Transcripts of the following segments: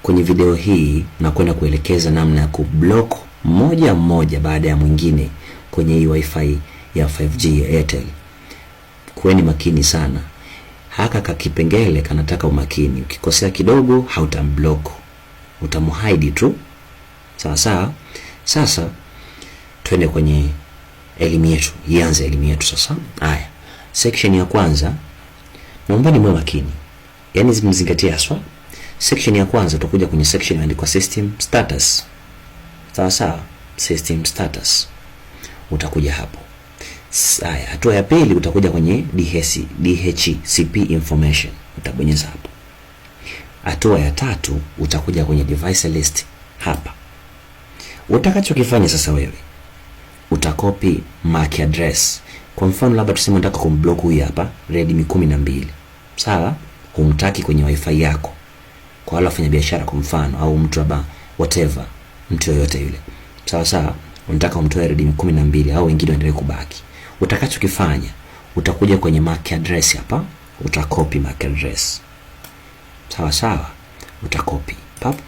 Kwenye video hii nakwenda kuelekeza namna ya kublock mmoja baada ya mwingine kwenye hii wifi ya 5G ya Airtel. Kuweni makini sana. Haka kakipengele kanataka umakini. Ukikosea kidogo hautamblock, utamhide tu. Sawa. Sasa twende kwenye elimu yetu. Ianze elimu yetu sasa. Haya. Section ya kwanza. Naomba ni mwe makini. Yaani mzingatie haswa. Section ya kwanza tutakuja kwenye section imeandikwa system status. Sawa. System status. Utakuja hapo. Haya, hatua ya pili utakuja kwenye DHCP information. Utabonyeza hapo. Hatua ya tatu utakuja kwenye device list hapa. Utakachokifanya sasa wewe, utakopi MAC address. Kwa mfano labda tuseme unataka kumblock huyu hapa Redmi 12. Sawa? Humtaki kwenye wifi yako. Kwa wale wafanya biashara kwa mfano au mtu labda whatever, mtu yoyote yule. Sawa. Unataka umtoe Redmi 12 au wengine waendelee kubaki. Utakachokifanya, utakuja kwenye MAC address hapa, utakopi MAC address. Sawa. Utakopi. Pap.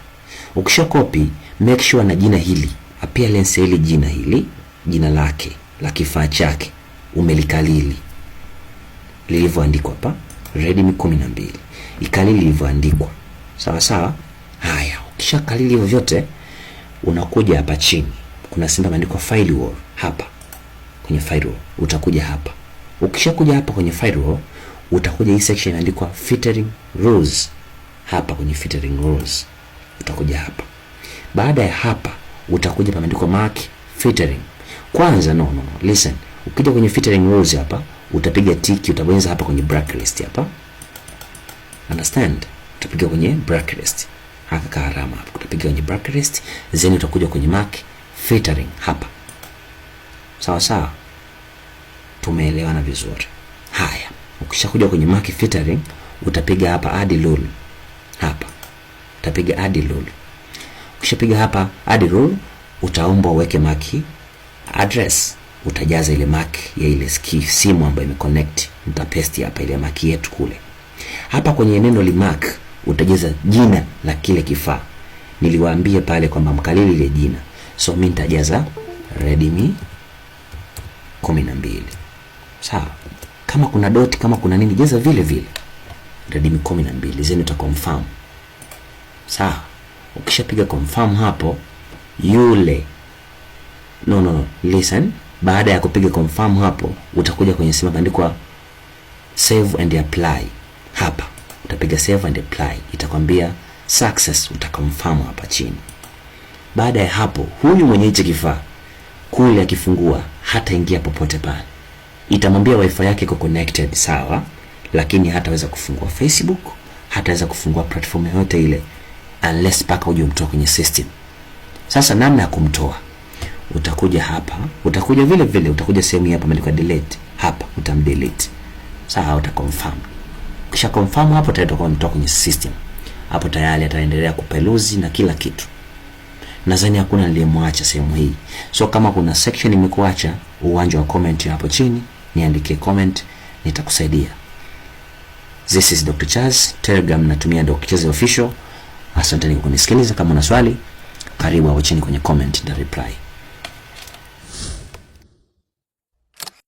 Ukisha copy, make sure na jina hili, appearance hili jina hili, jina lake, la kifaa chake, umelikalili. Lilivyoandikwa hapa, Redmi 12. Ikalili lilivyoandikwa. Sawa. Haya, ukisha kalili hivyo vyote, unakuja hapa chini. Kuna sehemu imeandikwa firewall hapa. Kwenye firewall utakuja hapa. Ukishakuja hapa kwenye firewall, utakuja hii section imeandikwa filtering rules. Hapa kwenye filtering rules utakuja hapa. Baada ya hapa utakuja pameandikwa MAC filtering. Kwanza listen. Ukija kwenye filtering rules hapa, utapiga tiki, utabonyeza hapa kwenye blacklist hapa. Understand? Utapiga kwenye blacklist. Haka karama hapa. Utapiga kwenye blacklist, then utakuja kwenye MAC filtering hapa. Sawa. Tumeelewana vizuri. Haya, ukishakuja kwenye MAC filtering, utapiga hapa add rule. Hapa. Utapiga add rule. Ukishapiga hapa add rule, utaomba uweke MAC address. Utajaza ile MAC ya ile simu ambayo imeconnect. Utapaste hapa ile MAC yetu kule. Hapa kwenye neno li MAC utajaza jina la kile kifaa. Niliwaambia pale kwamba mkalili ile jina. So mimi nitajaza Redmi 12. Sawa. Kama kuna dot, kama kuna nini, jaza vile Redmi 12. Zeni uta confirm. Sawa. Ukishapiga confirm hapo, yule listen. Baada ya kupiga confirm hapo, utakuja kwenye sehemu imeandikwa save and apply. Hapa utapiga save and apply. Itakwambia success, utaconfirm hapa chini. Baada ya hapo, huyu mwenye hicho kifaa kule akifungua hata ingia popote pale. Itamwambia wifi yake iko connected, sawa, lakini hataweza kufungua Facebook, hataweza kufungua platform yoyote ile unless paka uje umtoe kwenye system. Sasa namna ya kumtoa, utakuja hapa, utakuja vile utakuja sehemu hapa imeandikwa delete. Hapa utamdelete. Sawa, utaconfirm. Kisha confirm hapo tayari utakuwa kwenye system. Hapo tayari ataendelea kupeluzi na kila kitu. Nadhani hakuna niliyemwacha sehemu hii. So kama kuna section imekuacha, uwanja wa comment hapo chini, niandike comment, nitakusaidia. This is Dr. Chaz, Telegram natumia Dr. Chaz official. Asante kwa kunisikiliza. Kama una swali, karibu hapo chini kwenye comment, nita reply.